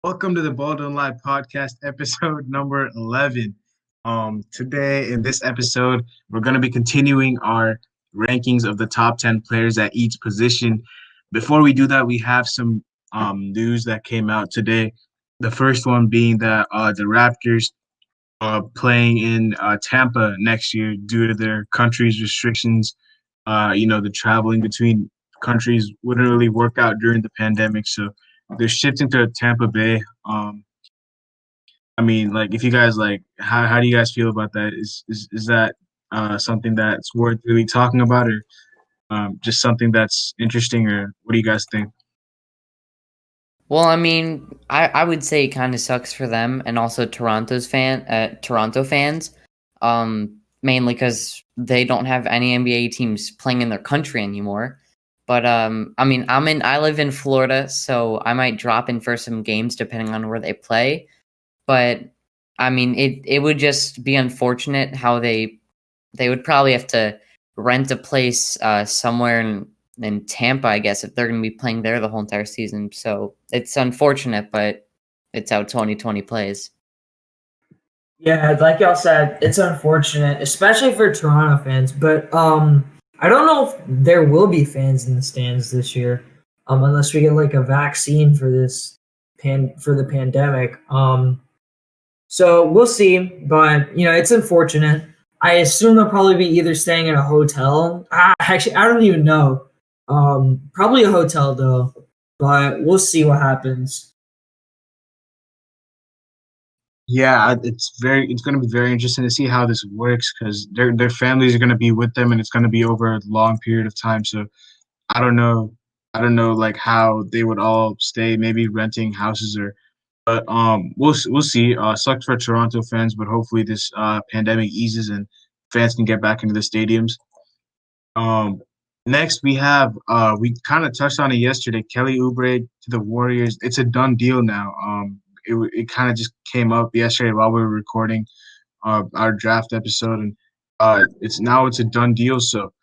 Welcome to the Bold and Live podcast, episode number 11. Today, in this episode, we're going to be continuing our rankings of the top 10 players at each position. Before we do that, we have some news that came out today. The first one being that the Raptors playing in Tampa next year due to their country's restrictions. The traveling between countries wouldn't really work out during the pandemic, so they're shifting to Tampa Bay. Like, if you guys like, how do you guys feel about that? Is that something that's worth really talking about, or just something that's interesting, or what do you guys think? Well, I mean, I would say it kind of sucks for them and also Toronto fans, mainly because they don't have any NBA teams playing in their country anymore. But I mean, I live in Florida, so I might drop in for some games depending on where they play. But I mean, it would just be unfortunate how they would probably have to rent a place somewhere in Tampa, I guess, if they're going to be playing there the whole entire season. So it's unfortunate, but it's how 2020 plays. Yeah, like y'all said, it's unfortunate, especially for Toronto fans. But I don't know if there will be fans in the stands this year, unless we get like a vaccine for the pandemic. So we'll see. But it's unfortunate. I assume they'll probably be either staying in a hotel. Actually, I don't even know. Probably a hotel though. But we'll see what happens. Yeah, it's going to be very interesting to see how this works because their families are going to be with them, and it's going to be over a long period of time. So I don't know. I don't know like how they would all stay, maybe renting houses or but we'll see. Sucks for Toronto fans, but hopefully this pandemic eases and fans can get back into the stadiums. Um Next we kind of touched on it yesterday, Kelly Oubre to the Warriors. It's a done deal now. It kind of just came up yesterday while we were recording our draft episode, and it's a done deal. So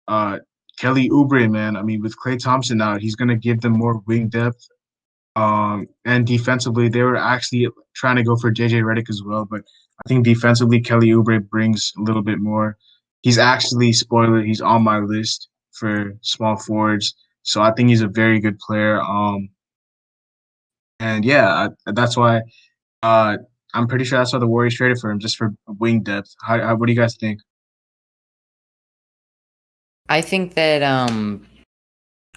uh Kelly Oubre, man, I mean, with Klay Thompson out, he's gonna give them more wing depth. And defensively, they were actually trying to go for JJ Redick as well, but I think defensively, Kelly Oubre brings a little bit more. He's actually, spoiler, he's on my list for small forwards, so I think he's a very good player. And yeah, that's why uh, I'm pretty sure that's why the Warriors traded for him, just for wing depth. What do you guys think? I think that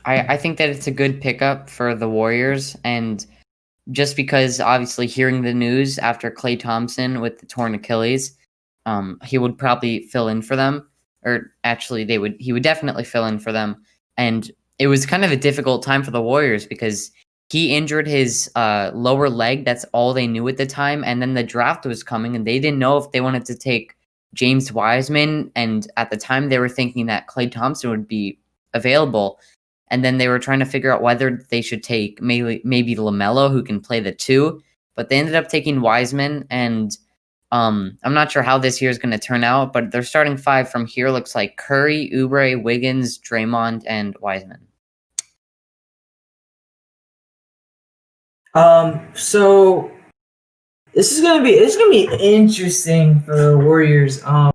I think that it's a good pickup for the Warriors, and just because obviously hearing the news after Klay Thompson with the torn Achilles, he would probably fill in for them, or actually he would definitely fill in for them. And it was kind of a difficult time for the Warriors because he injured his lower leg. That's all they knew at the time. And then the draft was coming, and they didn't know if they wanted to take James Wiseman. And at the time, they were thinking that Klay Thompson would be available. And then they were trying to figure out whether they should take maybe LaMelo, who can play the two. But they ended up taking Wiseman, and I'm not sure how this year is going to turn out, but their starting five from here looks like Curry, Oubre, Wiggins, Draymond, and Wiseman. So this is gonna be interesting for the Warriors. I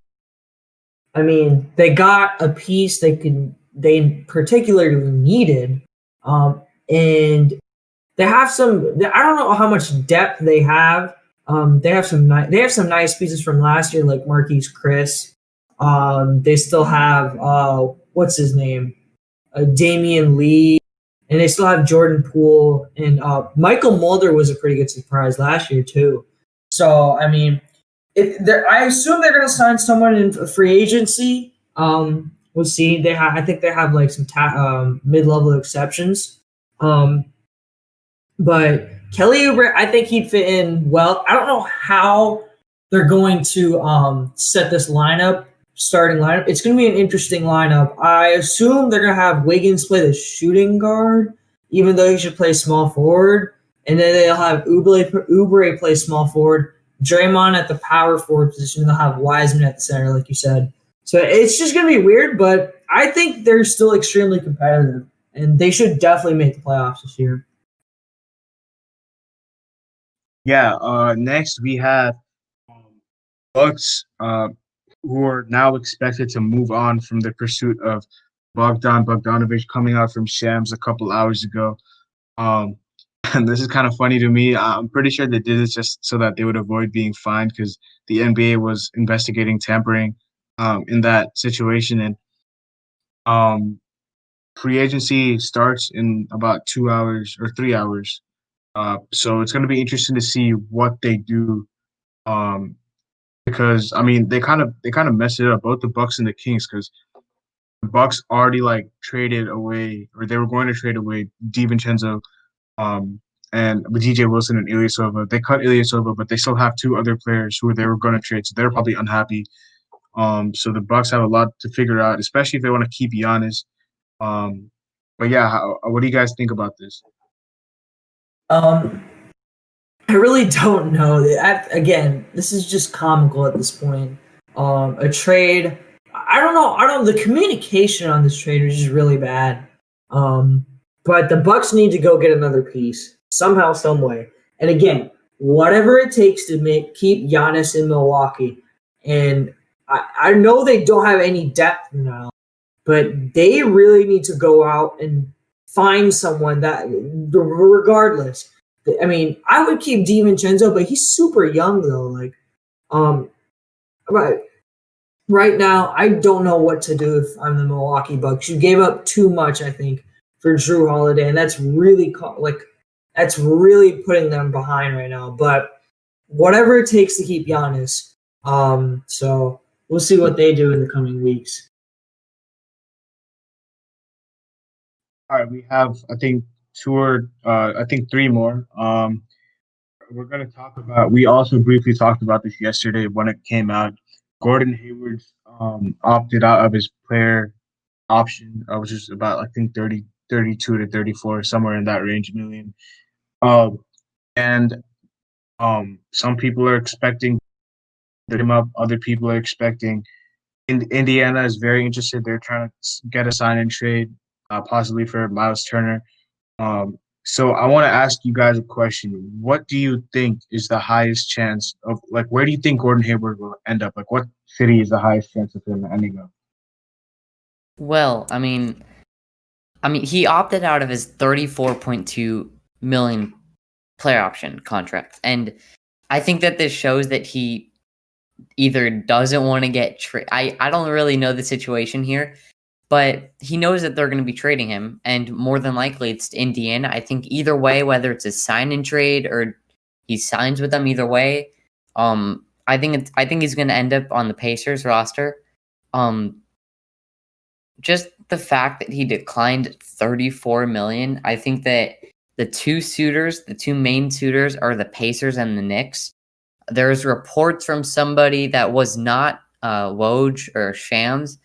mean, they got a piece they particularly needed, and they have some. I don't know how much depth they have. They have some nice pieces from last year, like Marquise Chris. They still have what's his name, Damian Lee, and they still have Jordan Poole, and Michael Mulder was a pretty good surprise last year too. So I mean, I assume they're going to sign someone in free agency. We'll see. I think they have like some mid-level exceptions. Um, but Kelly Oubre, I think he'd fit in well. I don't know how they're going to set this starting lineup. It's going to be an interesting lineup. I assume they're going to have Wiggins play the shooting guard, even though he should play small forward. And then they'll have Oubre play small forward, Draymond at the power forward position. They'll have Wiseman at the center, like you said. So it's just going to be weird, but I think they're still extremely competitive, and they should definitely make the playoffs this year. Yeah. Next we have Bucks, who are now expected to move on from the pursuit of Bogdanovich coming out from Shams a couple hours ago. Um, and this is kind of funny to me. I'm pretty sure they did this just so that they would avoid being fined because the NBA was investigating tampering in that situation. And um, free agency starts in about 2 hours or 3 hours. So it's going to be interesting to see what they do. Um, because I mean they kind of messed it up, both the Bucks and the Kings, because the Bucks already like traded away, or they were going to trade away DiVincenzo, um, and with DJ Wilson and Ilyasova. They cut Ilyasova, but they still have two other players who they were going to trade, so they're probably unhappy. So the Bucks have a lot to figure out, especially if they want to keep Giannis. Um, but yeah, what do you guys think about this? Um, I really don't know. Again, this is just comical at this point. A trade. I don't know. I don't. The communication on this trade is just really bad. But the Bucks need to go get another piece somehow, some way. And again, whatever it takes to keep Giannis in Milwaukee. And I know they don't have any depth now, but they really need to go out and find someone that, regardless. I mean, I would keep DiVincenzo, but he's super young though. Like, right, right now, I don't know what to do if I'm the Milwaukee Bucks. You gave up too much, I think, for Drew Holiday, and that's really that's really putting them behind right now. But whatever it takes to keep Giannis. So we'll see what they do in the coming weeks. All right, we have I think three more. We're going to talk about. We also briefly talked about this yesterday when it came out. Gordon Hayward opted out of his player option, which is about I think 32 to 34, somewhere in that range, million. Um, and some people are expecting him up. Other people are expecting. Indiana is very interested. They're trying to get a sign and trade, possibly for Miles Turner. So I want to ask you guys a question. What do you think is the highest chance of, like, where do you think Gordon Hayward will end up? Like, what city is the highest chance of him ending up? Well, I mean, he opted out of his 34.2 million player option contract, and I think that this shows that he either doesn't want to get I don't really know the situation here, but he knows that they're going to be trading him, and more than likely it's to Indiana. I think either way, whether it's a sign and trade or he signs with them, either way, I think he's going to end up on the Pacers roster. Um, just the fact that he declined 34 million, I think that the two main suitors are the Pacers and the Knicks. There's reports from somebody that was not Woj or Shams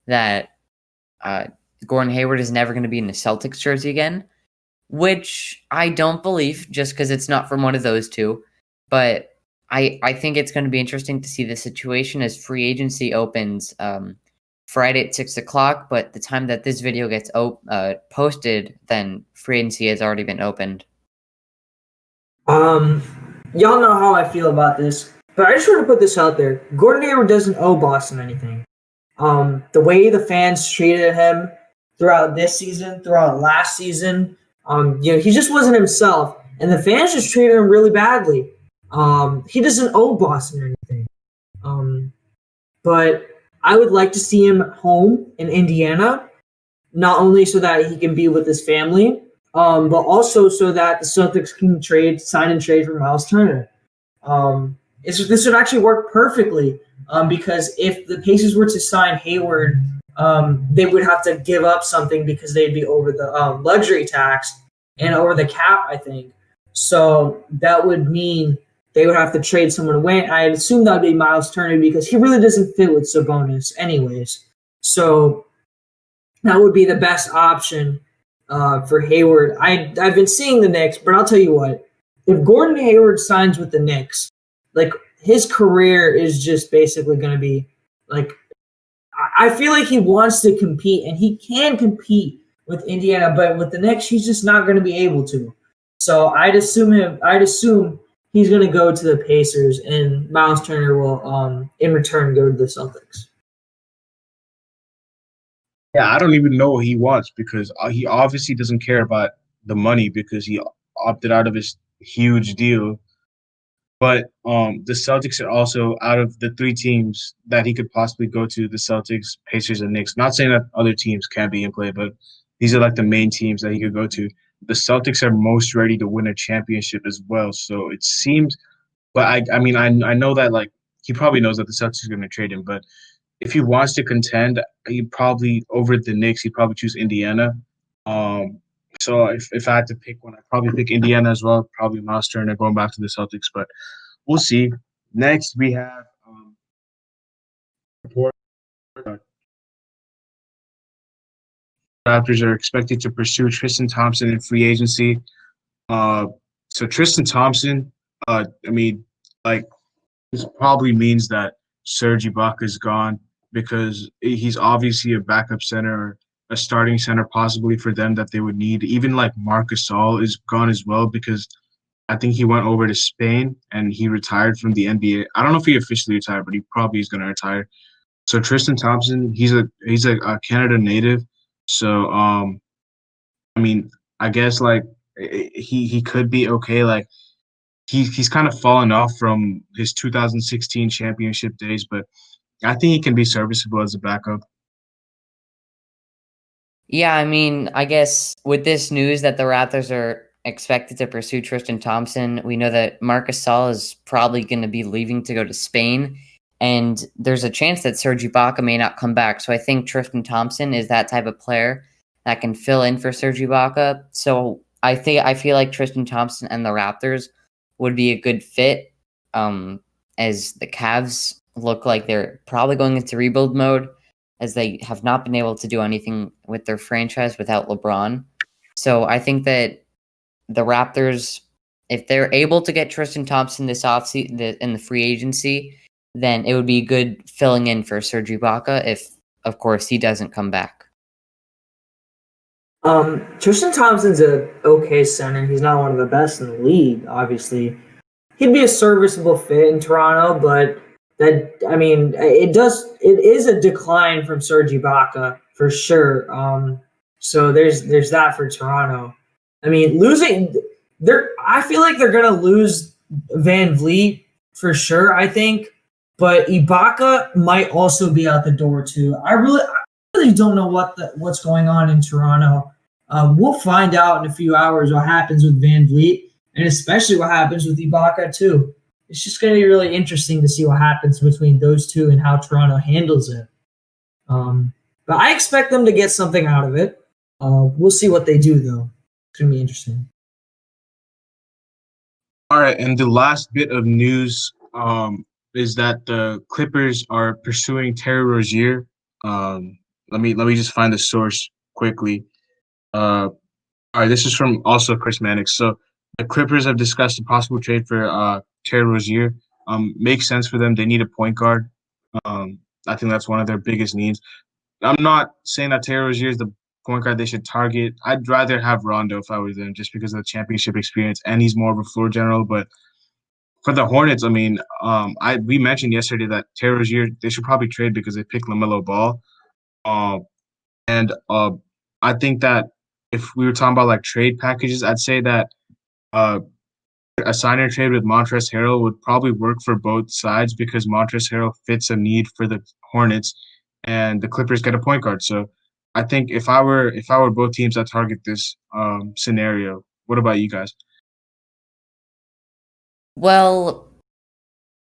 that uh, Gordon Hayward is never going to be in the Celtics jersey again, which I don't believe just because it's not from one of those two. But I think it's going to be interesting to see the situation as free agency opens Friday at 6 o'clock. But the time that this video gets posted, then free agency has already been opened. Y'all know how I feel about this, but I just want to put this out there. Gordon Hayward doesn't owe Boston anything. The way the fans treated him throughout this season, throughout last season, he just wasn't himself, and the fans just treated him really badly. He doesn't owe Boston anything. But I would like to see him home in Indiana, not only so that he can be with his family, but also so that the Celtics can sign and trade for Miles Turner. This would actually work perfectly because if the Pacers were to sign Hayward, they would have to give up something because they'd be over the luxury tax and over the cap, I think. So that would mean they would have to trade someone away. I'd assume that would be Miles Turner because he really doesn't fit with Sabonis anyways. So that would be the best option for Hayward. I've been seeing the Knicks, but I'll tell you what. If Gordon Hayward signs with the Knicks, like his career is just basically going to be like, I feel like he wants to compete and he can compete with Indiana, but with the Knicks, he's just not going to be able to. So I'd assume he's going to go to the Pacers, and Miles Turner will, in return, go to the Celtics. Yeah, I don't even know what he wants because he obviously doesn't care about the money because he opted out of his huge deal. But the Celtics are also out of the three teams that he could possibly go to: the Celtics, Pacers, and Knicks. Not saying that other teams can't be in play, but these are like the main teams that he could go to. The Celtics are most ready to win a championship as well. So it seems, but I mean, I know that like he probably knows that the Celtics are going to trade him, but if he wants to contend, he probably over the Knicks, he'd probably choose Indiana. Um, so if I had to pick one, I'd probably pick Indiana as well. Probably Miles Turner going back to the Celtics, but we'll see. Next, we have report Raptors are expected to pursue Tristan Thompson in free agency. Uh, so Tristan Thompson, I mean, like this probably means that Serge Ibaka is gone because he's obviously a backup center or a starting center possibly for them that they would need. Even like Marc Gasol is gone as well because I think he went over to Spain and he retired from the NBA. I don't know if he officially retired, but he probably is going to retire. So Tristan Thompson, he's a Canada native. So I mean, I guess like he could be okay. Like he's kind of fallen off from his 2016 championship days, but I think he can be serviceable as a backup. Yeah, I mean, I guess with this news that the Raptors are expected to pursue Tristan Thompson, we know that Marc Gasol is probably going to be leaving to go to Spain, and there's a chance that Serge Ibaka may not come back. So I think Tristan Thompson is that type of player that can fill in for Serge Ibaka. So I feel like Tristan Thompson and the Raptors would be a good fit, as the Cavs look like they're probably going into rebuild mode, as they have not been able to do anything with their franchise without LeBron. So I think that the Raptors, if they're able to get Tristan Thompson this offseason in the free agency, then it would be good filling in for Serge Ibaka if, of course, he doesn't come back. Tristan Thompson's a okay center. He's not one of the best in the league, obviously. He'd be a serviceable fit in Toronto, but it is a decline from Serge Ibaka for sure. So there's that for Toronto. I mean, I feel like they're gonna lose Van Vliet for sure, I think, but Ibaka might also be out the door too. I really don't know what's going on in Toronto. We'll find out in a few hours what happens with Van Vliet, and especially what happens with Ibaka too. It's just going to be really interesting to see what happens between those two and how Toronto handles it. But I expect them to get something out of it. We'll see what they do, though. It's going to be interesting. All right, and the last bit of news is that the Clippers are pursuing Terry Rozier. Let me just find the source quickly. All right, this is from also Chris Mannix. So the Clippers have discussed a possible trade for Terry Rozier. Makes sense for them. They need a point guard. I think that's one of their biggest needs. I'm not saying that Terry Rozier is the point guard they should target. I'd rather have Rondo if I were them, just because of the championship experience, and he's more of a floor general. But for the Hornets, I mean, we mentioned yesterday that Terry Rozier they should probably trade because they picked LaMelo Ball. And I think that if we were talking about like trade packages, I'd say that uh, a sign trade with Montrezl Harrell would probably work for both sides because Montrezl Harrell fits a need for the Hornets, and the Clippers get a point guard. So I think if I were both teams that target this scenario, what about you guys? Well,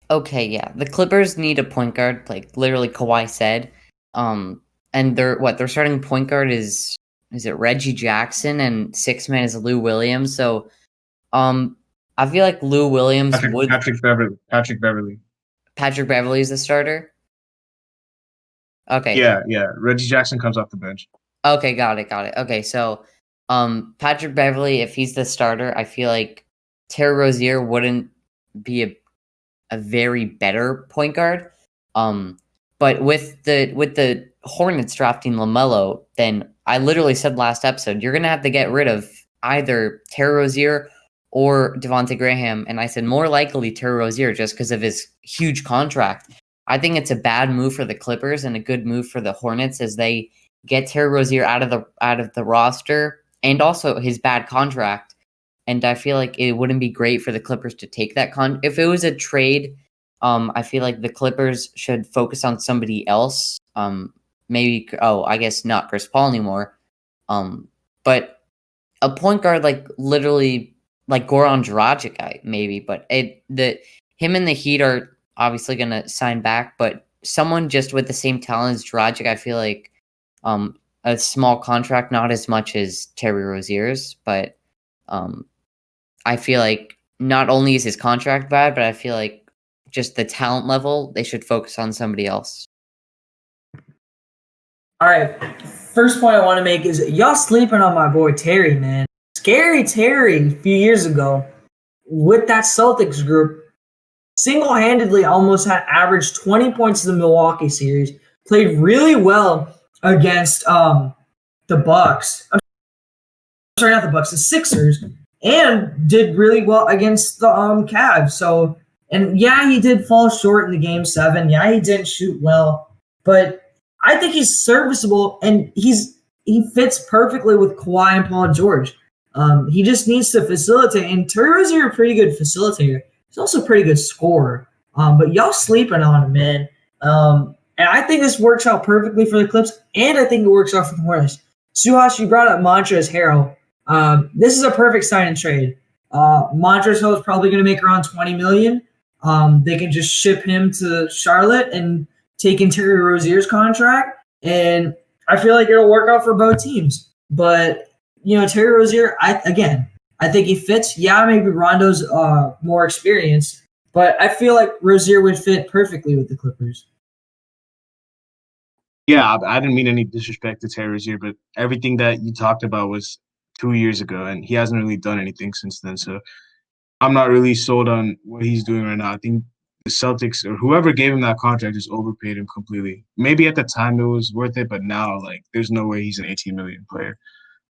okay, yeah. The Clippers need a point guard, like literally Kawhi said. And their starting point guard is it Reggie Jackson, and six man is Lou Williams. So I feel like Lou Williams would Patrick Beverly. Patrick Beverly is the starter. Okay. Yeah. Reggie Jackson comes off the bench. Okay, got it. Okay, so Patrick Beverly, if he's the starter, I feel like Terry Rozier wouldn't be a very better point guard. But with the Hornets drafting LaMelo, then I literally said last episode, you're gonna have to get rid of either Terry Rozier or Devontae Graham, and I said more likely Terry Rozier just because of his huge contract. I think it's a bad move for the Clippers and a good move for the Hornets as they get Terry Rozier out of the roster and also his bad contract. And I feel like it wouldn't be great for the Clippers to take that if it was a trade. I feel like the Clippers should focus on somebody else. Maybe I guess not Chris Paul anymore. But a point guard like literally like Goran Dragic, maybe. But him and the Heat are obviously gonna sign back. But someone just with the same talent as Dragic, I feel like a small contract, not as much as Terry Rozier's, but I feel like not only is his contract bad, but I feel like just the talent level, they should focus on somebody else. All right. First point I want to make is y'all sleeping on my boy Terry, man. Scary Terry a few years ago with that Celtics group single-handedly almost had averaged 20 points in the Milwaukee series, played really well against the Bucks. I'm sorry, not the Bucks, the Sixers, and did really well against the Cavs. So, and yeah, he did fall short in the game 7. Yeah, he didn't shoot well, but I think he's serviceable, and he fits perfectly with Kawhi and Paul George. He just needs to facilitate, and Terry Rozier is a pretty good facilitator. He's also a pretty good scorer. But y'all sleeping on him, man. And I think this works out perfectly for the Clips, and I think it works out for the Hornets. Suhas, you brought up Montrezl Harrell. This is a perfect sign and trade. Montrezl Harrell is probably going to make around $20 million. They can just ship him to Charlotte and take in Terry Rozier's contract, and I feel like it'll work out for both teams. But Terry Rozier, I think he fits. Yeah, maybe Rondo's more experienced, but I feel like Rozier would fit perfectly with the Clippers. Yeah, I didn't mean any disrespect to Terry Rozier, but everything that you talked about was 2 years ago, and he hasn't really done anything since then. So I'm not really sold on what he's doing right now. I think the Celtics or whoever gave him that contract just overpaid him completely. Maybe at the time it was worth it, but now there's no way he's an 18 million player.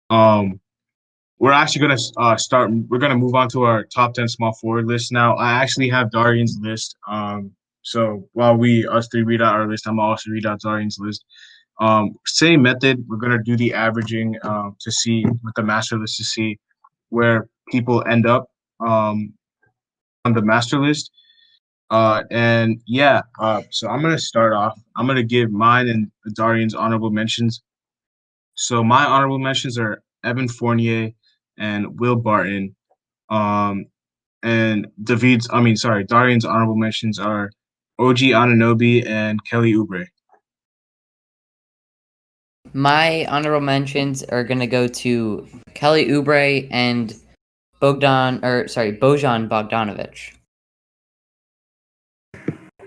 We're actually gonna start. We're gonna move on to our top 10 small forward list now. I actually have Darian's list. So while us three read out our list, I'm also read out Darian's list. Same method. We're gonna do the averaging to see with the master list to see where people end up on the master list. So I'm gonna start off. I'm gonna give mine and Darian's honorable mentions. So my honorable mentions are Evan Fournier and Will Barton. And Darian's honorable mentions are OG Anunoby and Kelly Oubre. My honorable mentions are gonna go to Kelly Oubre and Bojan Bogdanovic.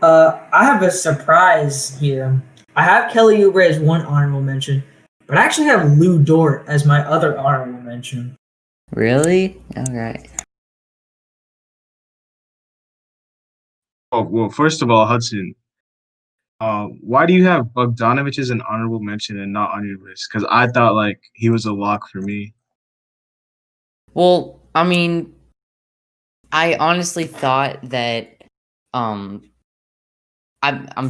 I have a surprise here. I have Kelly Oubre as one honorable mention, but I actually have Lou Dort as my other honorable mention. Really? All right. Oh, well, first of all, Hudson, why do you have Bogdanovic as an honorable mention and not on your list? Because I thought he was a lock for me. Well, I mean, I honestly thought that I'm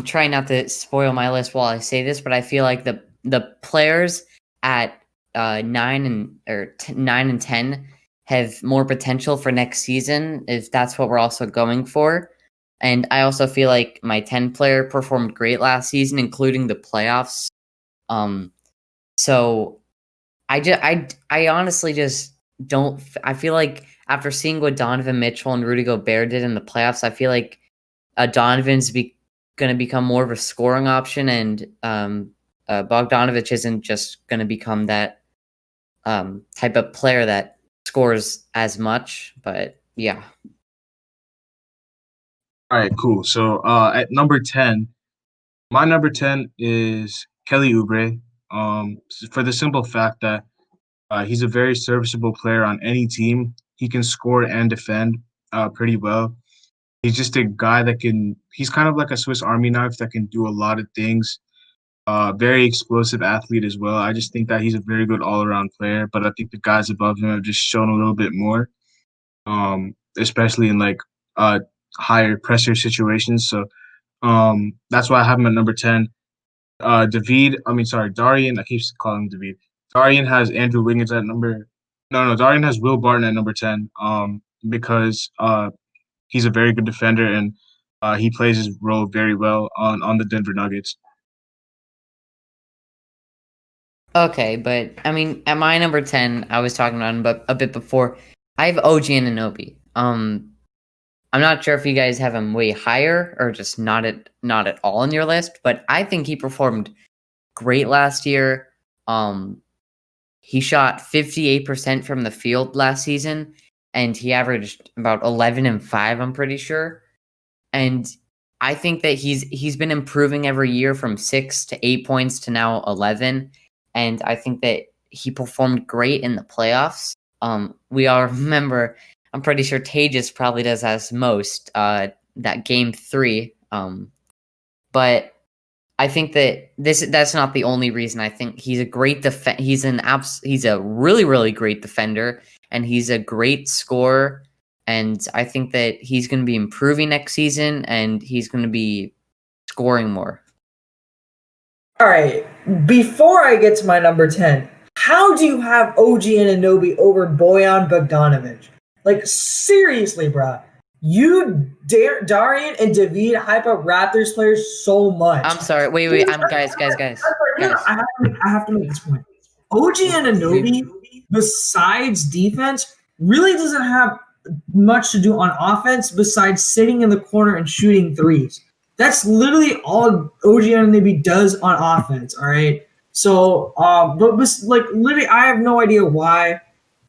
trying not to spoil my list while I say this, but I feel like the players at 9 and 10 have more potential for next season if that's what we're also going for. And I also feel like my 10 player performed great last season, including the playoffs. So I honestly just don't. I feel like after seeing what Donovan Mitchell and Rudy Gobert did in the playoffs, I feel like Donovan's going to become more of a scoring option, and Bogdanovic isn't just going to become that type of player that scores as much. But yeah. All right, cool. So at number 10, my number 10 is Kelly Oubre. For the simple fact that he's a very serviceable player on any team. He can score and defend pretty well. He's just a guy he's kind of like a Swiss Army knife that can do a lot of things. Very explosive athlete as well. I just think that he's a very good all-around player, but I think the guys above him have just shown a little bit more. especially in like higher pressure situations. So that's why I have him at number 10. Darian. I keep calling him David. Darian has Andrew Wiggins at number. No, Darian has Will Barton at number 10. Because he's a very good defender and he plays his role very well on the Denver Nuggets. Okay, but I mean, at my number 10, I was talking about him a bit before. I have OG Anunoby. I'm not sure if you guys have him way higher or just not at all on your list, but I think he performed great last year. He shot 58% from the field last season, and he averaged about 11 and 5, I'm pretty sure. And I think that he's been improving every year from 6 to 8 points to now 11, and I think that he performed great in the playoffs. We all remember, I'm pretty sure Tejas probably does as most that game 3. But I think that that's not the only reason. I think he's a great he's a really, really great defender, and he's a great scorer. And I think that he's going to be improving next season, and he's going to be scoring more. All right. Before I get to my number 10, how do you have OG Anunoby over Bojan Bogdanovic? Like, seriously, bro. Darian and David hype up Raptors players so much. I'm sorry. Wait. Guys. I have to make this point. OG Anunoby, besides defense, really doesn't have much to do on offense besides sitting in the corner and shooting threes. That's literally all OG Anunoby does on offense. All right. So, but like literally, I have no idea why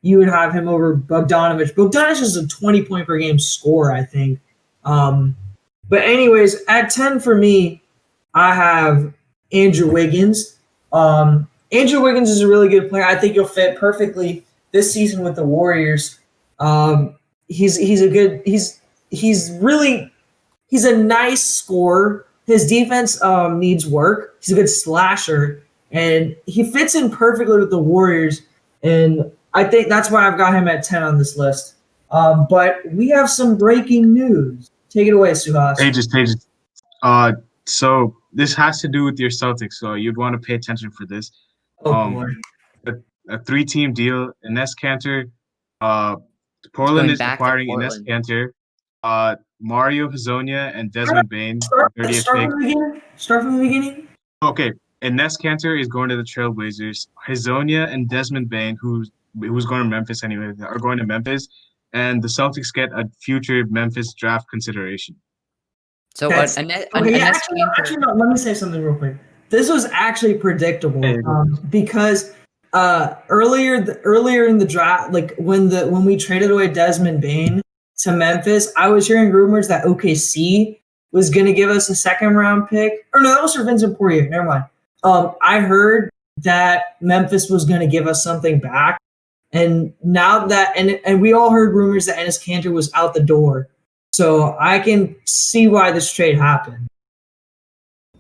you would have him over Bogdanovic. Bogdanovic is a 20-point per game scorer, I think. But anyways, at 10 for me, I have Andrew Wiggins. Andrew Wiggins is a really good player. I think he'll fit perfectly this season with the Warriors. He's a nice scorer. His defense needs work. He's a good slasher, and he fits in perfectly with the Warriors. And I think that's why I've got him at 10 on this list. But we have some breaking news. Take it away, Suhas. Pages. So this has to do with your Celtics, so you'd want to pay attention for this. Boy. A 3-team deal. Enes Kanter. Portland is acquiring Enes Kanter. Mario Hezonja and Desmond Bain. Start from the beginning. Okay. Enes Kanter is going to the Trailblazers. Hezonja and Desmond Bain, who's going to Memphis anyway, are going to Memphis. And the Celtics get a future Memphis draft consideration. So actually, no, let me say something real quick. This was actually predictable because earlier in the draft, like when we traded away Desmond Bain to Memphis, I was hearing rumors that OKC was going to give us a second-round pick. Or no, that was for Vincent Poirier. Never mind. I heard that Memphis was going to give us something back. And now that and we all heard rumors that Enes Kanter was out the door. So I can see why this trade happened.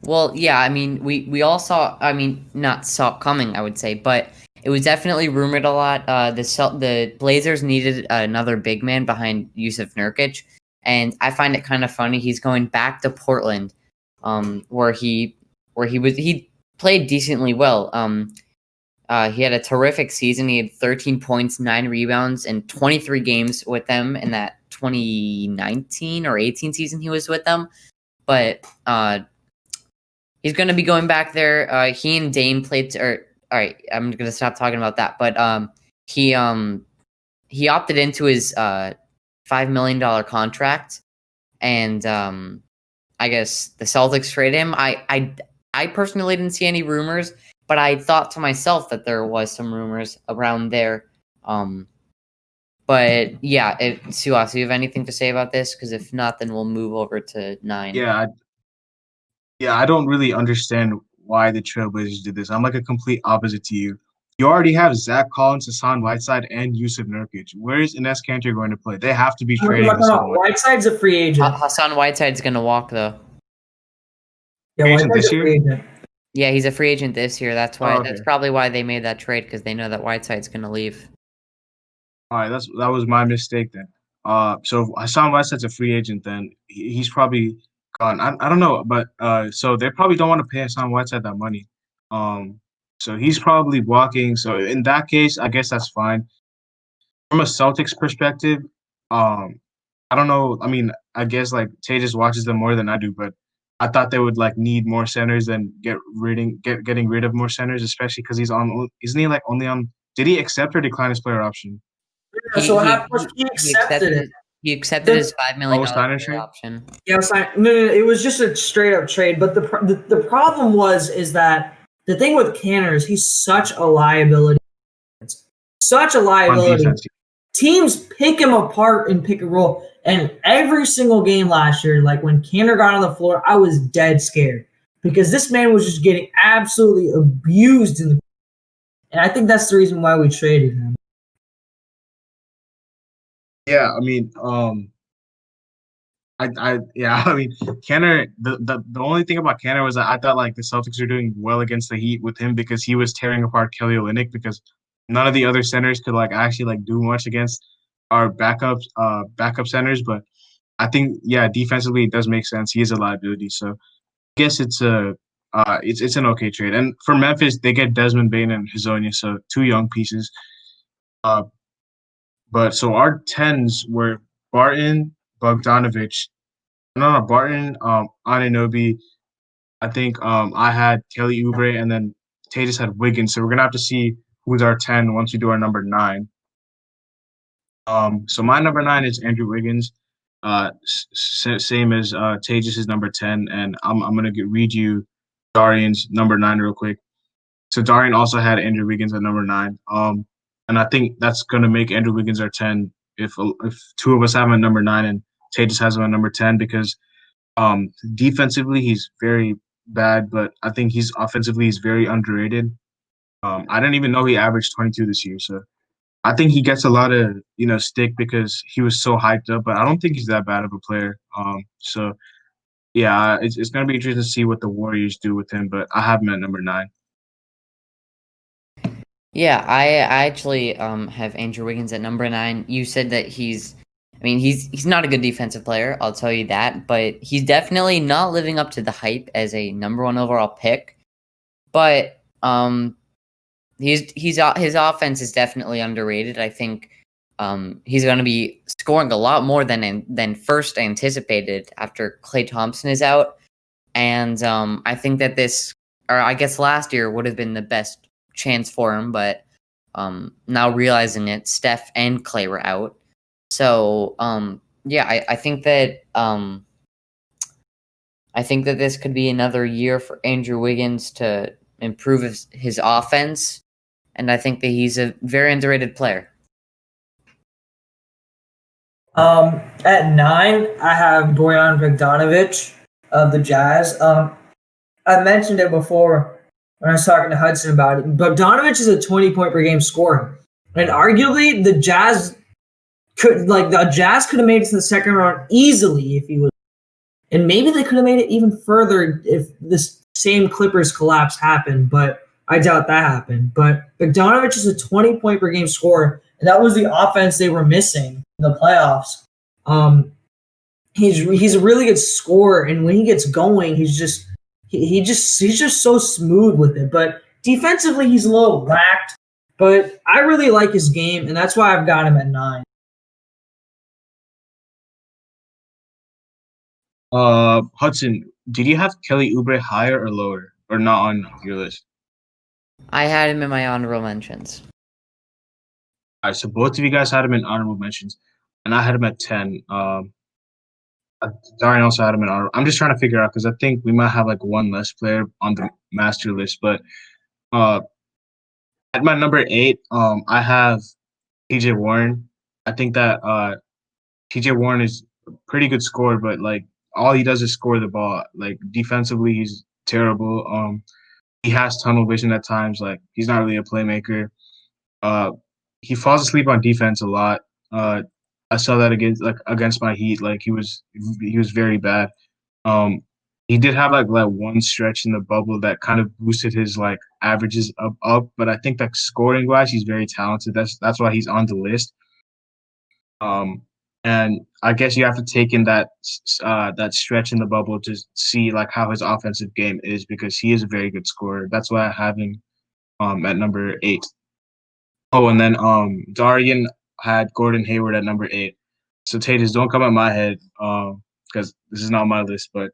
Well, yeah, I mean, we all saw, I mean, not saw it coming, I would say, but it was definitely rumored a lot. The Blazers needed another big man behind Yusuf Nurkic, and I find it kind of funny. He's going back to Portland, where he played decently well. He had a terrific season. He had 13 points, 9 rebounds, and 23 games with them in that 2019 or 18 season he was with them. But he's going to be going back there. He and Dame played. All right, I'm going to stop talking about that. But he opted into his $5 million contract, and I guess the Celtics traded him. I personally didn't see any rumors, but I thought to myself that there was some rumors around there. But yeah, Suhas, do you have anything to say about this? Because if not, then we'll move over to 9. Yeah, I don't really understand why the Trailblazers did this. I'm like a complete opposite to you. You already have Zach Collins, Hassan Whiteside, and Yusuf Nurkic. Where is Enes Kanter going to play? They have to be trading someone. Whiteside's a free agent. Hassan Whiteside's going to walk, though. Yeah, Whiteside's a free agent. Yeah, he's a free agent this year. That's why. That's probably why they made that trade, because they know that Whiteside's going to leave. All right, that was my mistake then. So if Hassan Whiteside's a free agent, then he's probably gone. I don't know, but so they probably don't want to pay Hassan Whiteside that money. Um, so he's probably walking. So in that case, I guess that's fine. From a Celtics perspective, um, I don't know. I mean, I guess like Tay just watches them more than I do, but I thought they would like need more centers and getting rid of more centers, especially because he's on. Isn't he like only on? Did he accept or decline his player option? So He what he happened was he he accepted it. accepted he accepted The, his $5 million Oh, sign and player trade. option. yeah, it was like, no, it was just a straight up trade. But the problem is that the thing with Canner is he's such a liability, such a On liability. defense. Teams pick him apart and pick a roll. And every single game last year, like when Canner got on the floor, I was dead scared because this man was just getting absolutely abused and I think that's the reason why we traded him. Yeah, I mean, yeah, I mean, Kenner. The only thing about Kenner was that I thought like the Celtics were doing well against the Heat with him because he was tearing apart Kelly Olynyk because none of the other centers could like actually like do much against our backup centers. But I think yeah, defensively it does make sense. He is a liability, so I guess it's an okay trade. And for Memphis, they get Desmond Bane and Hazonia, so two young pieces. Uh, but so our tens were Barton, Bogdanovich. No, Barton, Anunoby. I think I had Kelly Oubre, and then Tatus had Wiggins. So we're gonna have to see who's our 10 once we do our number 9. So my number 9 is Andrew Wiggins. Same as Tatus is number 10, and I'm gonna read you Darian's number 9 real quick. So Darian also had Andrew Wiggins at number 9. And I think that's gonna make Andrew Wiggins our 10 if two of us have him at number 9 and Tatus has him at number 10 because defensively, he's very bad, but I think he's very underrated. I didn't even know he averaged 22 this year, so I think he gets a lot of stick because he was so hyped up, but I don't think he's that bad of a player. So yeah, it's gonna be interesting to see what the Warriors do with him, but I have him at number 9. Yeah, I actually have Andrew Wiggins at number 9. You said that he's not a good defensive player, I'll tell you that, but he's definitely not living up to the hype as a number 1 overall pick. But his offense is definitely underrated. I think he's going to be scoring a lot more than first anticipated after Klay Thompson is out. And I think that I guess last year would have been the best chance for him, but now realizing it, Steph and Klay were out. So yeah, I think that this could be another year for Andrew Wiggins to improve his offense, and I think that he's a very underrated player. At 9, I have Bojan Bogdanovic of the Jazz. I mentioned it before when I was talking to Hudson about it. Bogdanovic is a 20-point per game scorer, and arguably the Jazz could have made it to the second round easily if he was, and maybe they could have made it even further if this same Clippers collapse happened. But I doubt that happened. But Bogdanovic is a 20-point per game scorer, and that was the offense they were missing in the playoffs. He's a really good scorer, and when he gets going, he's just so smooth with it. But defensively, he's a little whacked. But I really like his game, and that's why I've got him at 9. Hudson, did you have Kelly Oubre higher or lower, or not on your list? I had him in my honorable mentions. All right, so both of you guys had him in honorable mentions, and I had him at 10. Darian also had him in honorable. I'm just trying to figure out because I think we might have like one less player on the master list, but uh, at my number 8, I have TJ Warren. I think that TJ Warren is a pretty good scorer, but like all he does is score the ball. Like defensively, he's terrible. He has tunnel vision at times. Like he's not really a playmaker. Uh, he falls asleep on defense a lot. I saw that against my Heat. Like he was very bad. Um, he did have like one stretch in the bubble that kind of boosted his like averages up. But I think that scoring wise, he's very talented. That's why he's on the list. Um, And I guess you have to take in that stretch in the bubble to see like how his offensive game is because he is a very good scorer. That's why I have him at number 8. Oh, and then Darian had Gordon Hayward at number 8. So Tatus, don't come at my head because this is not my list, but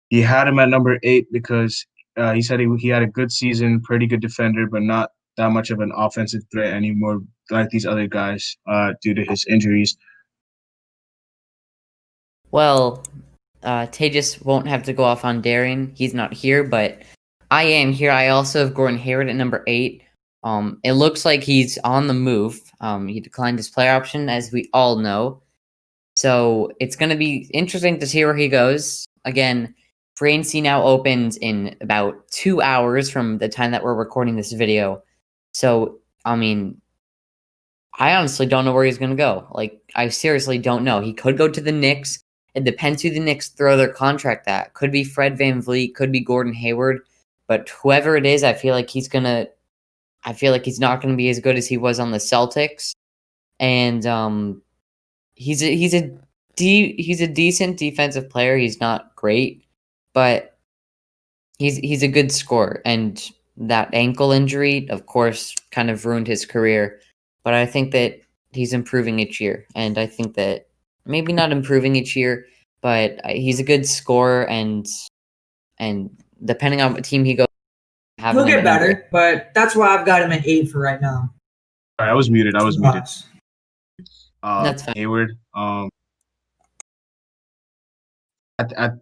he had him at number 8 because he said he had a good season, pretty good defender, but not that much of an offensive threat anymore like these other guys due to his injuries. Well, Tejas won't have to go off on Darian. He's not here, but I am here. I also have Gordon Hayward at number 8. It looks like he's on the move. He declined his player option, as we all know. So it's going to be interesting to see where he goes. Again, free agency now opens in about 2 hours from the time that we're recording this video. So, I mean, I honestly don't know where he's going to go. Like, I seriously don't know. He could go to the Knicks. It depends who the Knicks throw their contract at. Could be Fred VanVleet, could be Gordon Hayward, but whoever it is, I feel like he's not gonna be as good as he was on the Celtics. And he's a decent defensive player. He's not great, but he's a good scorer. And that ankle injury, of course, kind of ruined his career. But I think that he's improving each year, and I think that maybe not improving each year, but he's a good scorer, and depending on what team he goes, He'll having him get at number 8. better, but that's why I've got him at 8 for right now. Sorry, I was muted. I was muted. That's fine. Hayward. I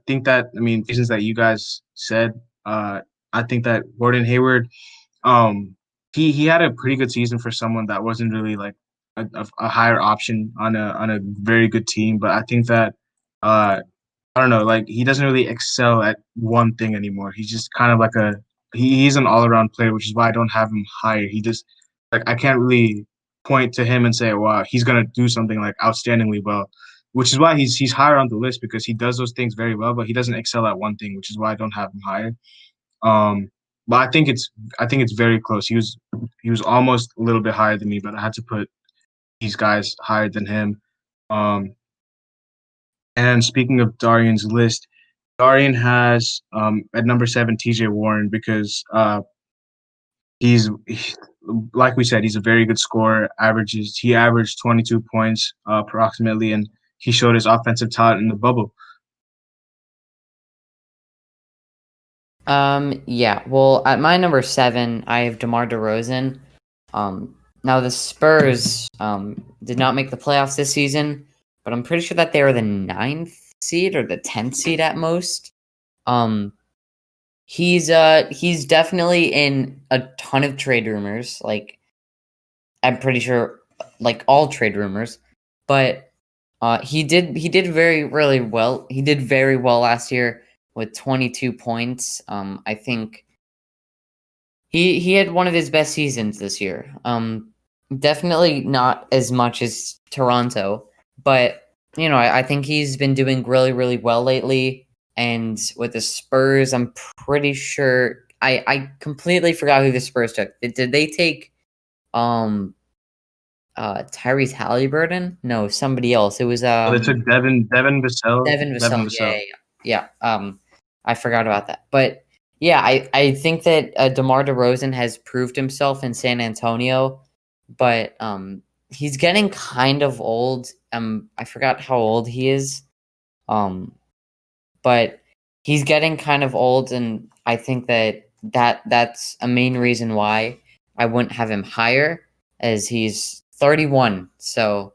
think that reasons that you guys said. I think that Gordon Hayward, he had a pretty good season for someone that wasn't really like a higher option on a very good team. But I think that I don't know, like he doesn't really excel at one thing anymore. He's just kind of like he's an all around player, which is why I don't have him higher. He just like I can't really point to him and say, wow, he's gonna do something like outstandingly well. Which is why he's higher on the list because he does those things very well, but he doesn't excel at one thing, which is why I don't have him higher. But I think it's very close. He was almost a little bit higher than me, but I had to put these guys higher than him. Um, and speaking of Darian's list, Darian has at number 7 TJ Warren because he's like we said, he's a very good scorer. He averaged 22 points approximately, and he showed his offensive talent in the bubble. Yeah. Well, at my number 7, I have DeMar DeRozan. Now the Spurs did not make the playoffs this season, but I'm pretty sure that they were the 9th seed or the 10th seed at most. He's definitely in a ton of trade rumors. Like, I'm pretty sure, like all trade rumors, but he did very really well. He did very well last year with 22 points. I think he had one of his best seasons this year. Definitely not as much as Toronto, but I think he's been doing really really well lately. And with the Spurs, I'm pretty sure I completely forgot who the Spurs took. Did they take Tyrese Halliburton? No, somebody else. It was So they took Devin Vassell. Devin Devin Vassell. Vassell. Yeah. I forgot about that. But yeah, I think that DeMar DeRozan has proved himself in San Antonio, but he's getting kind of old. I forgot how old he is. But he's getting kind of old, and I think that's a main reason why I wouldn't have him higher, as he's 31. So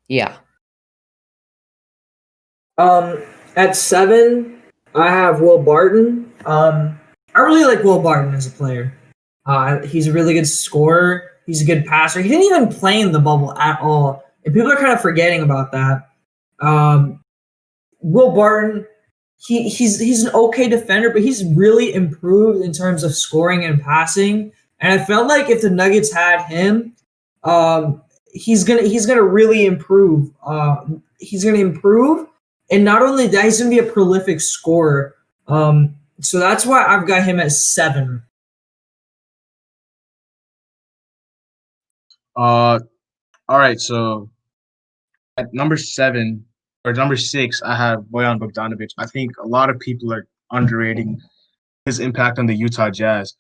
yeah. At 7, I have Will Barton. I really like Will Barton as a player. He's a really good scorer. He's a good passer. He didn't even play in the bubble at all, and people are kind of forgetting about that. Will Barton, he's an okay defender, but he's really improved in terms of scoring and passing. And I felt like if the Nuggets had him, he's gonna really improve. He's gonna improve, and not only that, he's gonna be a prolific scorer. So that's why I've got him at 7. All right, so At number 6, I have Bojan Bogdanovic. I think a lot of people are underrating his impact on the Utah Jazz.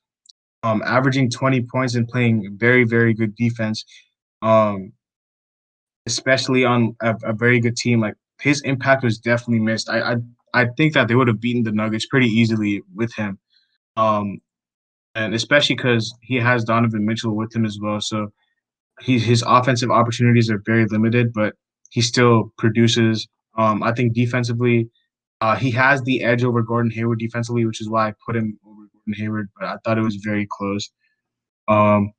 Averaging 20 points and playing very, very good defense. Um, especially on a very good team. Like his impact was definitely missed. I think that they would have beaten the Nuggets pretty easily with him. Um, and especially because he has Donovan Mitchell with him as well. So his offensive opportunities are very limited, but he still produces. I think defensively, he has the edge over Gordon Hayward defensively, which is why I put him over Gordon Hayward. But I thought it was very close. Um,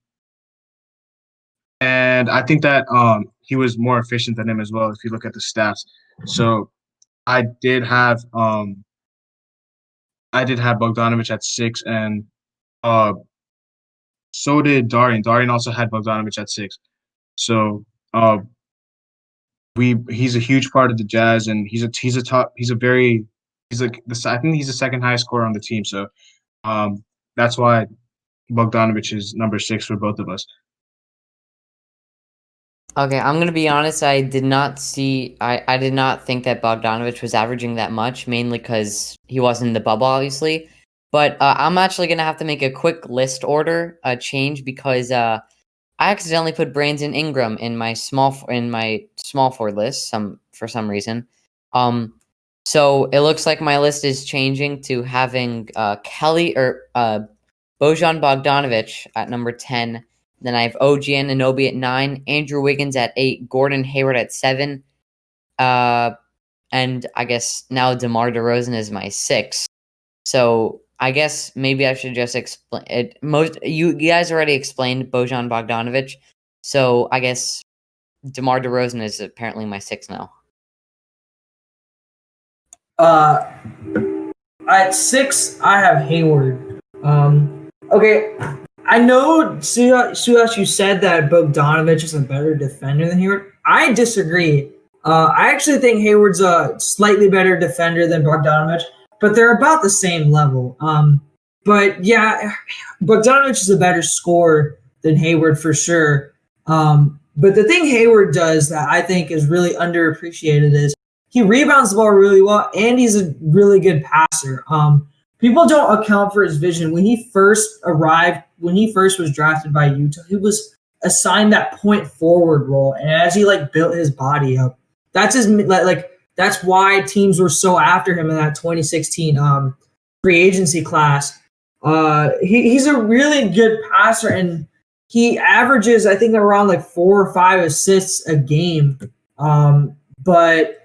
and I think that he was more efficient than him as well. If you look at the stats, so I did have um, I did have Bogdanovich at 6, and uh, so did Darian. Darian also had Bogdanovich at 6. So uh, he's a huge part of the Jazz, and I think he's the second highest scorer on the team. So um, that's why Bogdanovich is number 6 for both of us. Okay, I'm gonna be honest. I did not see. I did not think that Bogdanovich was averaging that much, mainly because he wasn't in the bubble, obviously. But I'm actually gonna have to make a quick list order change because I accidentally put Brandon Ingram in my small forward list for some reason. Um, so it looks like my list is changing to having Bojan Bogdanovic at number 10. Then I have OG Anunoby at 9, Andrew Wiggins at 8, Gordon Hayward at 7, uh, and I guess now DeMar DeRozan is my 6. So I guess maybe I should just explain it. You guys already explained Bojan Bogdanovic, so I guess DeMar DeRozan is apparently my 6 now. At 6, I have Hayward. Okay, I know, Suyash, you said that Bogdanovich is a better defender than Hayward. I disagree. I actually think Hayward's a slightly better defender than Bogdanovich, but they're about the same level. But yeah, Bogdanovich is a better scorer than Hayward for sure. But the thing Hayward does that I think is really underappreciated is he rebounds the ball really well, and he's a really good passer. People don't account for his vision. When he first was drafted by Utah, he was assigned that point forward role, and as he built his body up, that's why teams were so after him in that 2016 free agency class. He's a really good passer, and he averages, I think, around 4 or 5 assists a game. But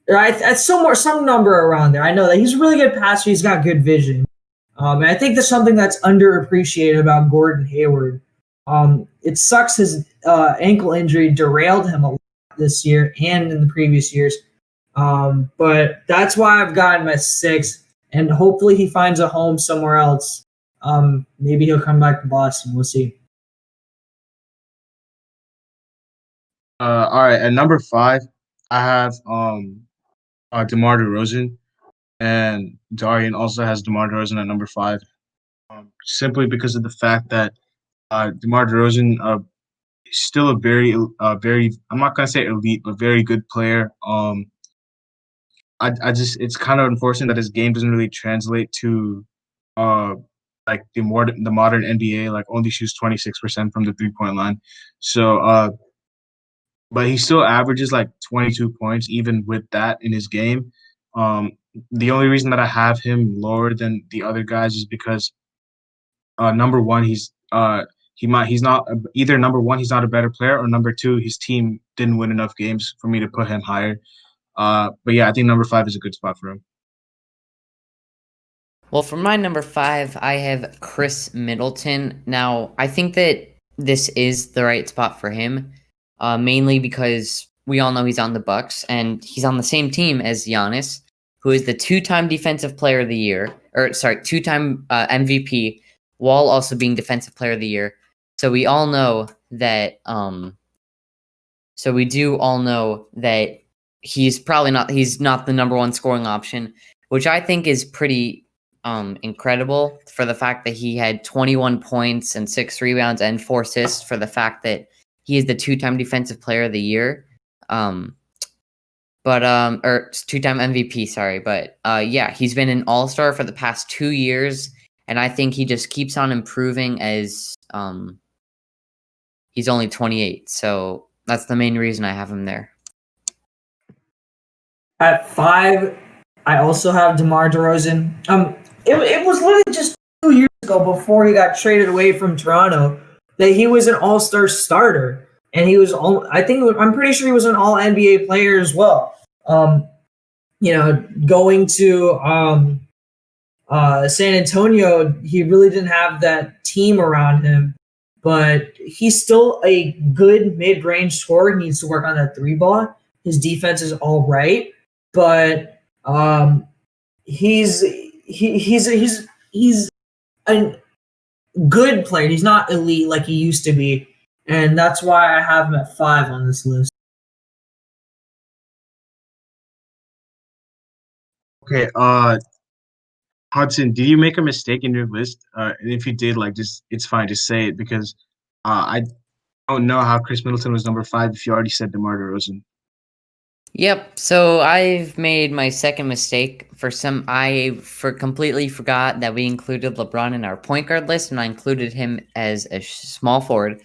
that's some number around there. I know that he's a really good passer. He's got good vision. And I think that's something that's underappreciated about Gordon Hayward. It sucks his ankle injury derailed him a lot this year and in the previous years. But that's why I've got him at 6, and hopefully he finds a home somewhere else. Maybe he'll come back to Boston. We'll see. All right, at number 5, I have DeMar DeRozan, and Darian also has DeMar DeRozan at number 5. Simply because of the fact that DeMar DeRozan is still a very I'm not gonna say elite, but very good player. I just it's kind of unfortunate that his game doesn't really translate to uh the modern NBA. Like only shoots 26% from the 3-point line. So but he still averages 22 points even with that in his game. Um, the only reason that I have him lower than the other guys is because number one, he's not either number one, he's not a better player, or number two, his team didn't win enough games for me to put him higher. But yeah, I think number 5 is a good spot for him. Well, for my number 5, I have Chris Middleton. Now, I think that this is the right spot for him, mainly because we all know he's on the Bucks, and he's on the same team as Giannis, who is the 2-time Defensive Player of the Year, 2-time MVP, while also being Defensive Player of the Year. So we all know that. So we do all know that he's not the number one scoring option, which I think is pretty incredible for the fact that he had 21 points and 6 rebounds and 4 assists, for the fact that he is the 2-time Defensive Player of the Year. but or two-time MVP, sorry, but yeah, he's been an all-star for the past 2 years, and I think he just keeps on improving as he's only 28, so that's the main reason I have him there. At 5, I also have DeMar DeRozan. It was literally just 2 years ago before he got traded away from Toronto that he was an All-Star starter, and he was I'm pretty sure he was an All NBA player as well. Going to San Antonio, he really didn't have that team around him, but he's still a good mid-range scorer. He needs to work on that three ball. His defense is all right, but he's a good player. He's not elite like he used to be, and that's why I have him at 5 on this list. Okay, Hudson, did you make a mistake in your list? And if you did, like, just it's fine, just say it because I don't know how Chris Middleton was number 5 if you already said DeMar DeRozan. Yep. So I've made my second mistake. Completely forgot that we included LeBron in our point guard list, and I included him as a small forward.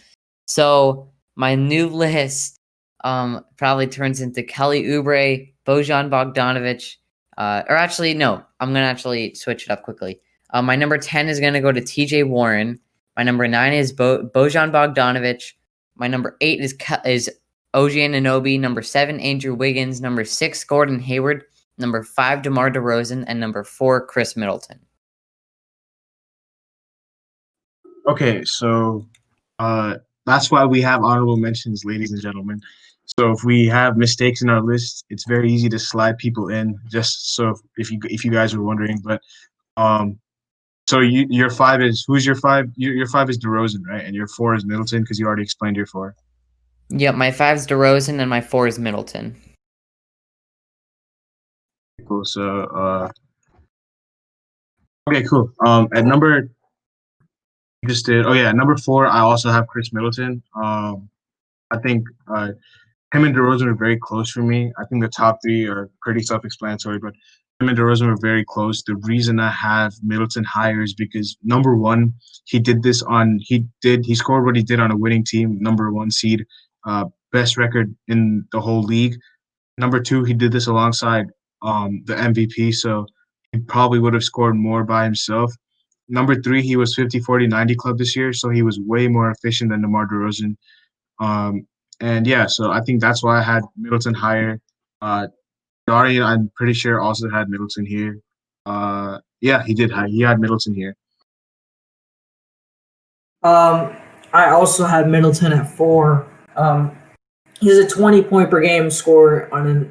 So my new list probably turns into Kelly Oubre, Bojan Bogdanovic, or actually no, I'm gonna actually switch it up quickly. My number 10 is gonna go to T.J. Warren. My number 9 is Bojan Bogdanovic. My number 8 is OG Anunoby, number 7, Andrew Wiggins, number 6, Gordon Hayward, number 5, DeMar DeRozan, and number 4, Chris Middleton. Okay, so that's why we have honorable mentions, ladies and gentlemen. So if we have mistakes in our list, it's very easy to slide people in. Just so if you guys were wondering, but so your 5 is who's your 5? Your 5 is DeRozan, right? And your 4 is Middleton because you already explained your 4. Yep, my 5 is DeRozan and my 4 is Middleton. Cool. So okay, cool. At number you just did. Oh yeah, number 4, I also have Chris Middleton. I think him and DeRozan are very close for me. I think the top 3 are pretty self-explanatory, but him and DeRozan were very close. The reason I have Middleton higher is because number 1, he scored what he did on a winning team, number 1 seed, best record in the whole league. Number 2, he did this alongside the MVP, so he probably would have scored more by himself. Number 3, he was 50-40-90 club this year, so he was way more efficient than DeMar DeRozan. And yeah, so I think that's why I had Middleton higher. Darian, I'm pretty sure, also had Middleton here. Yeah, he did. He had Middleton here. I also had Middleton at 4. He's a 20-point per game scorer on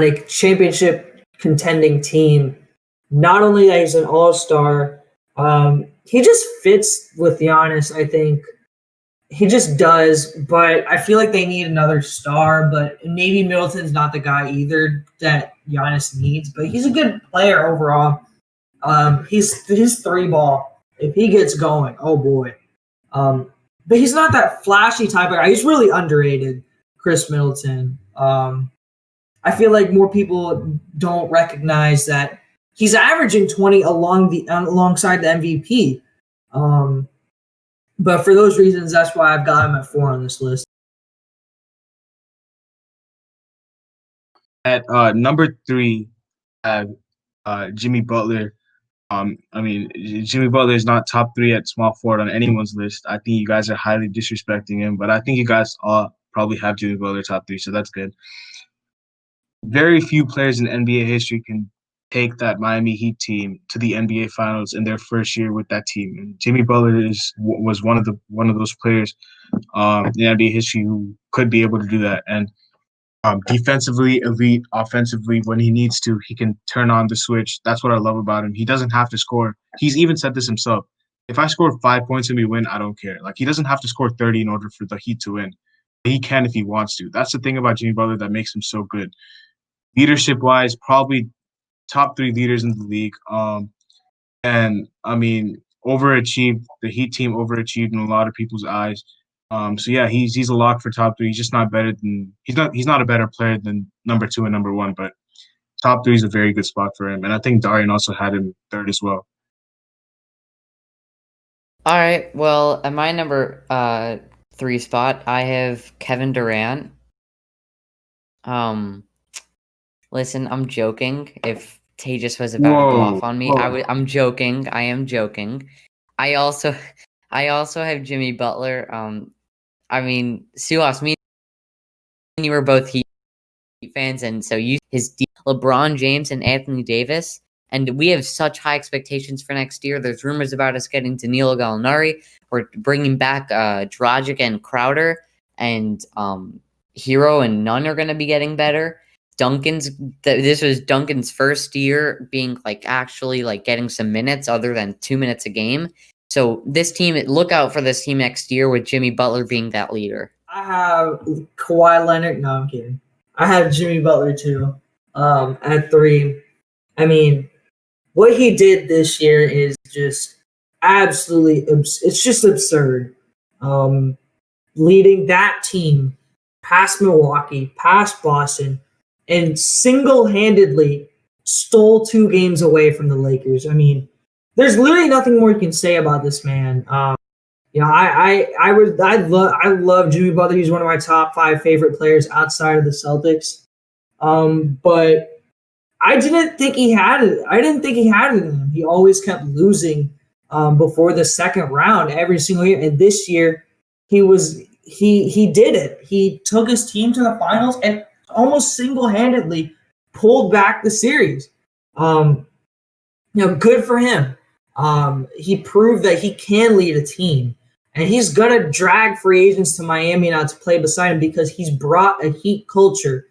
a championship contending team. Not only that he's an all-star, he just fits with Giannis, I think. He just does, but I feel like they need another star, but maybe Middleton's not the guy either that Giannis needs, but he's a good player overall. He's his three ball, if he gets going, oh boy. But he's not that flashy type of guy. He's really underrated, Chris Middleton. I feel like more people don't recognize that he's averaging 20 alongside the MVP. But for those reasons, that's why I've got him at 4 on this list. At number 3, I have Jimmy Butler. Jimmy Butler is not top 3 at small forward on anyone's list. I think you guys are highly disrespecting him, but I think you guys all probably have Jimmy Butler top 3, so that's good. Very few players in NBA history can take that Miami Heat team to the NBA Finals in their first year with that team. And Jimmy Butler was one of those players in NBA history who could be able to do that. And defensively elite, offensively when he needs to, he can turn on the switch. That's what I love about him. He doesn't have to score. He's even said this himself. If I score 5 points and we win, I don't care. Like, he doesn't have to score 30 in order for the Heat to win. He can if he wants to. That's the thing about Jimmy Butler that makes him so good. Leadership-wise, probably top 3 leaders in the league. And I mean, overachieved. The Heat team overachieved in a lot of people's eyes. So yeah, he's a lock for top three. He's just not better than he's not a better player than number two and number one, but top three is a very good spot for him. And I think Darian also had him third as well. All right. Well, at my number three spot, I have Kevin Durant. Um, Listen, I'm joking. If Tejas was about to go Whoa, off on me, whoa. I'm joking. I am joking. I also, I also have Jimmy Butler. I mean, Suhas, me and you were both Heat fans, and so LeBron James and Anthony Davis, and we have such high expectations for next year. There's rumors about us getting Danilo Gallinari. We're bringing back Dragic and Crowder, and Hero and Nunn are going to be getting better. This was Duncan's first year being like actually like getting some minutes other than 2 minutes a game. So this team, look out for this team next year with Jimmy Butler being that leader. I have Kawhi Leonard. No, I'm kidding. I have Jimmy Butler too. At three. I mean, what he did this year is just absolutely. It's just absurd. Leading that team past Milwaukee, past Boston, and single-handedly stole 2 games away from the Lakers. I mean, there's literally nothing more you can say about this man. I love Jimmy Butler. He's one of my top 5 favorite players outside of the Celtics. But I didn't think he had it. I didn't think he had it in him. He always kept losing before the second round every single year. And this year, he did it. He took his team to the finals and almost single-handedly pulled back the series. Good for him. He proved that he can lead a team. And he's going to drag free agents to Miami now to play beside him because he's brought a Heat culture.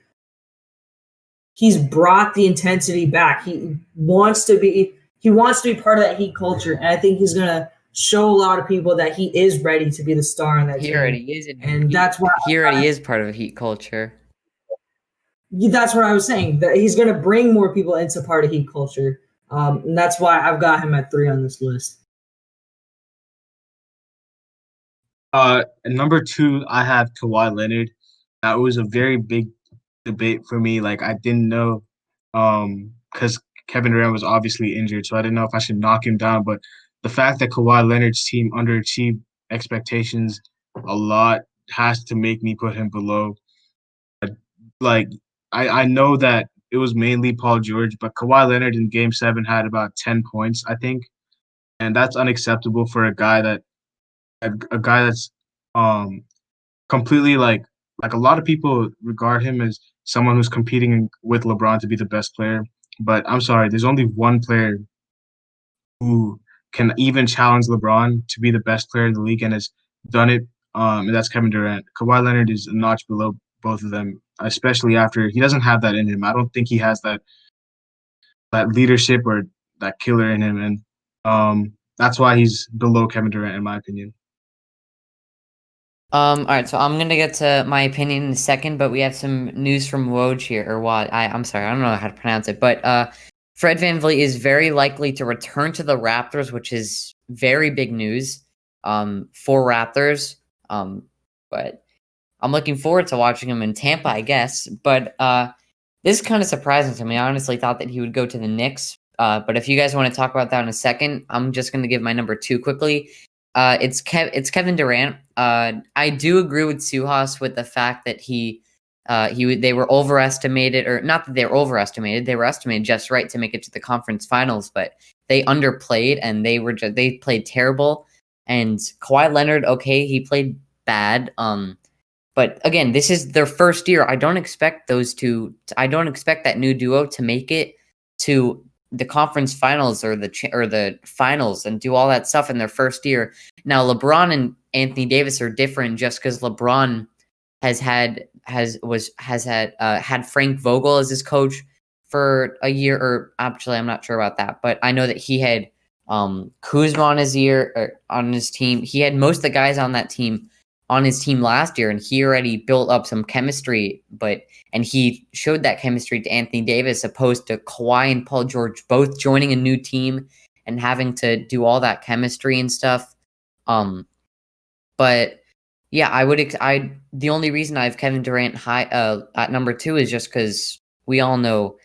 He's brought the intensity back. He wants to be part of that Heat culture. And I think he's going to show a lot of people that he is ready to be the star in that team. He already is. That's why he already is part of a Heat culture. That's what I was saying. That he's going to bring more people into part of Heat culture. And that's why I've got him at 3 on this list. Number 2, I have Kawhi Leonard. That was a very big debate for me. Like I didn't know, because Kevin Durant was obviously injured, so I didn't know if I should knock him down. But the fact that Kawhi Leonard's team underachieved expectations a lot has to make me put him below. Like I know that it was mainly Paul George, but Kawhi Leonard in Game 7 had about 10 points, I think, and that's unacceptable for a guy that's completely like a lot of people regard him as someone who's competing with LeBron to be the best player. But I'm sorry, there's only one player who can even challenge LeBron to be the best player in the league and has done it, and that's Kevin Durant. Kawhi Leonard is a notch below both of them, especially after he doesn't have that in him. I don't think he has that leadership or that killer in him, and that's why he's below Kevin Durant in my opinion. All right, so I'm gonna get to my opinion in a second, but we have some news from Woj here, or what? I'm sorry, I don't know how to pronounce it, but Fred VanVleet is very likely to return to the Raptors, which is very big news for Raptors. But I'm looking forward to watching him in Tampa, I guess. But this is kind of surprising to me. I honestly thought that he would go to the Knicks. But if you guys want to talk about that in a second, I'm just going to give my number 2 quickly. It's Kevin Durant. I do agree with Suhas with the fact that they were overestimated, or not that they were overestimated. They were estimated just right to make it to the conference finals, but they underplayed and they played terrible. And Kawhi Leonard, okay, he played bad. But again, this is their first year. I don't expect that new duo to make it to the conference finals or the finals and do all that stuff in their first year. Now, LeBron and Anthony Davis are different just because LeBron had Frank Vogel as his coach for a year, or actually, I'm not sure about that, but I know that he had Kuzma on his team. He had most of the guys on that team on his team last year, and he already built up some chemistry, and he showed that chemistry to Anthony Davis, opposed to Kawhi and Paul George both joining a new team and having to do all that chemistry and stuff. But Yeah, the only reason I have Kevin Durant high at number 2 is just because we all know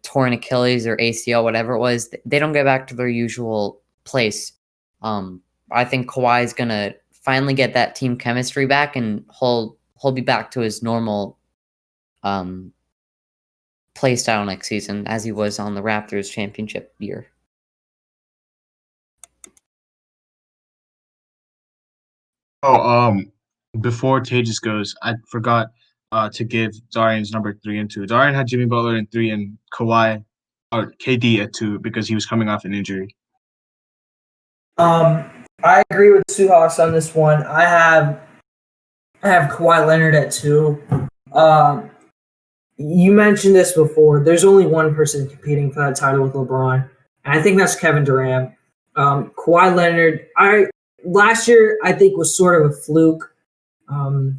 torn Achilles or ACL, whatever it was, they don't get back to their usual place. I think Kawhi is gonna finally get that team chemistry back, and he'll be back to his normal play style next season as he was on the Raptors championship year. Oh, before Tejas goes, I forgot to give Darian's number 3 and 2. Darian had Jimmy Butler in 3 and Kawhi or KD at 2 because he was coming off an injury. I agree with Suhas on this one. I have Kawhi Leonard at 2. You mentioned this before. There's only one person competing for that title with LeBron, and I think that's Kevin Durant. Kawhi Leonard, last year I think was sort of a fluke.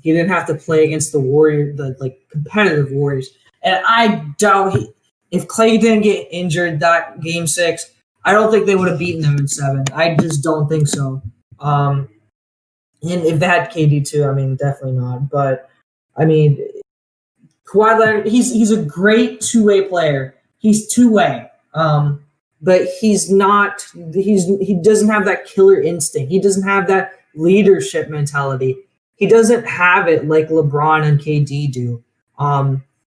He didn't have to play against the competitive Warriors, and I doubt if Clay didn't get injured that Game 6, I don't think they would have beaten them in 7. I just don't think so. And if they had KD too, I mean, definitely not. But I mean, Kawhi Leonard, he's a great two-way player. He's two-way, but he's not. He doesn't have that killer instinct. He doesn't have that leadership mentality. He doesn't have it like LeBron and KD do,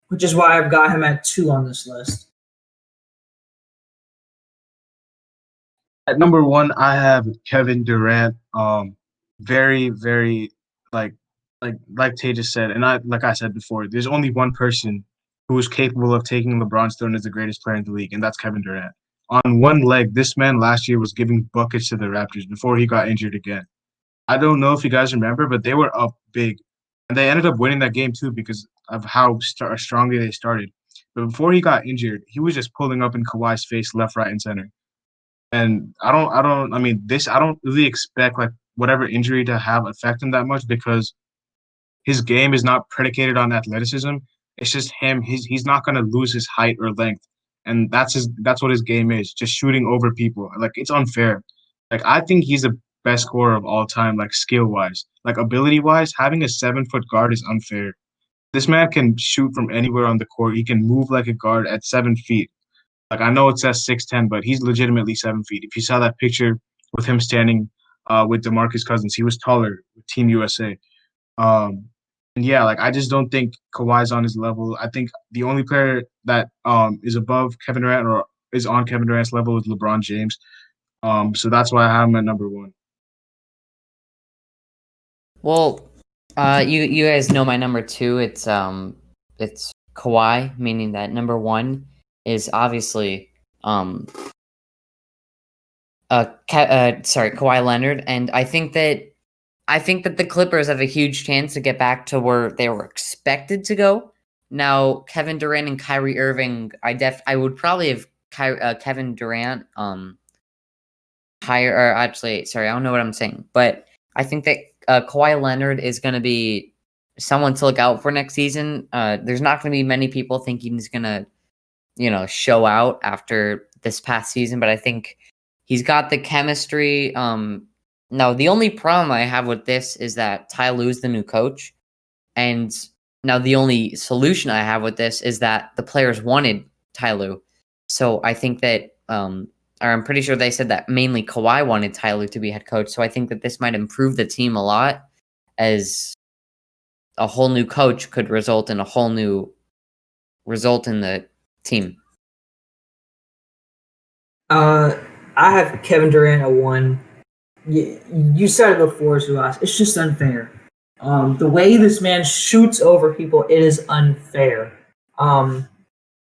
which is why I've got him at 2 on this list. At number 1, I have Kevin Durant. Very, very like Tejas said, and like I said before, there's only one person who is capable of taking LeBron's throne as the greatest player in the league, and that's Kevin Durant. On one leg, this man last year was giving buckets to the Raptors before he got injured again. I don't know if you guys remember, but they were up big, and they ended up winning that game too because of how strongly they started. But before he got injured, he was just pulling up in Kawhi's face, left, right, and center. And I don't really expect like whatever injury to have affect him that much because his game is not predicated on athleticism. It's just him. He's not gonna lose his height or length, and that's what his game is. Just shooting over people. Like it's unfair. Like I think he's the best scorer of all time. Like skill wise, like ability wise, having a 7 foot guard is unfair. This man can shoot from anywhere on the court. He can move like a guard at 7 feet. Like I know it says 6'10", but he's legitimately 7 feet. If you saw that picture with him standing with DeMarcus Cousins, he was taller with Team USA. Um, and yeah, like I just don't think Kawhi's on his level. I think the only player that is above Kevin Durant or is on Kevin Durant's level is LeBron James. So that's why I have him at number 1. Well, you guys know my number 2. It's Kawhi, meaning that number 1 is obviously Kawhi Leonard, and I think that the Clippers have a huge chance to get back to where they were expected to go. Now, Kevin Durant and Kyrie Irving, I would probably have Kevin Durant higher, or actually, sorry, I don't know what I'm saying, but I think that Kawhi Leonard is going to be someone to look out for next season. There's not going to be many people thinking he's going to, show out after this past season, but I think he's got the chemistry. Now, the only problem I have with this is that Ty Lue's the new coach. And now the only solution I have with this is that the players wanted Ty Lue. So I think that, or I'm pretty sure they said that mainly Kawhi wanted Ty Lue to be head coach. So I think that this might improve the team a lot, as a whole new coach could result in a whole new result in the team. I have Kevin Durant at 1. You said it before, Suhas. It's just unfair. The way this man shoots over people, it is unfair.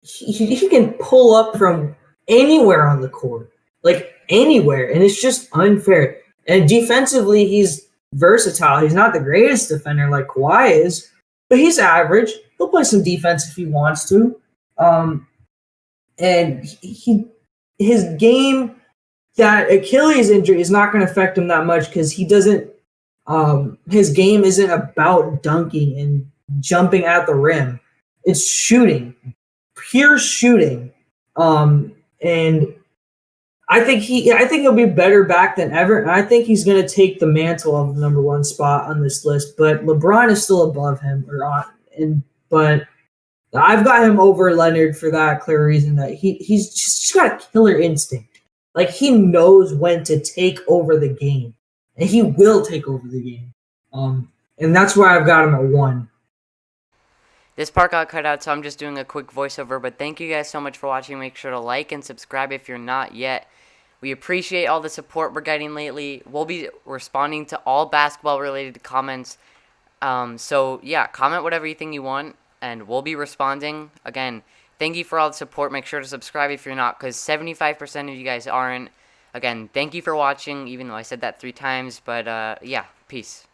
He can pull up from anywhere on the court, like anywhere, and it's just unfair. And defensively, he's versatile. He's not the greatest defender like Kawhi is, but he's average. He'll play some defense if he wants to. And his game, that Achilles injury is not going to affect him that much because he doesn't. His game isn't about dunking and jumping at the rim. It's shooting, pure shooting. And I think he'll be better back than ever, and I think he's going to take the mantle of the number one spot on this list. But LeBron is still above him, but I've got him over Leonard for that clear reason that he's just got a killer instinct. Like he knows when to take over the game, and he will take over the game. And that's why I've got him at 1. This part got cut out, so I'm just doing a quick voiceover. But thank you guys so much for watching. Make sure to like and subscribe if you're not yet. We appreciate all the support we're getting lately. We'll be responding to all basketball-related comments. So, yeah, comment whatever you think you want, and we'll be responding. Again, thank you for all the support. Make sure to subscribe if you're not, because 75% of you guys aren't. Again, thank you for watching, even though I said that 3 times. But, yeah, peace.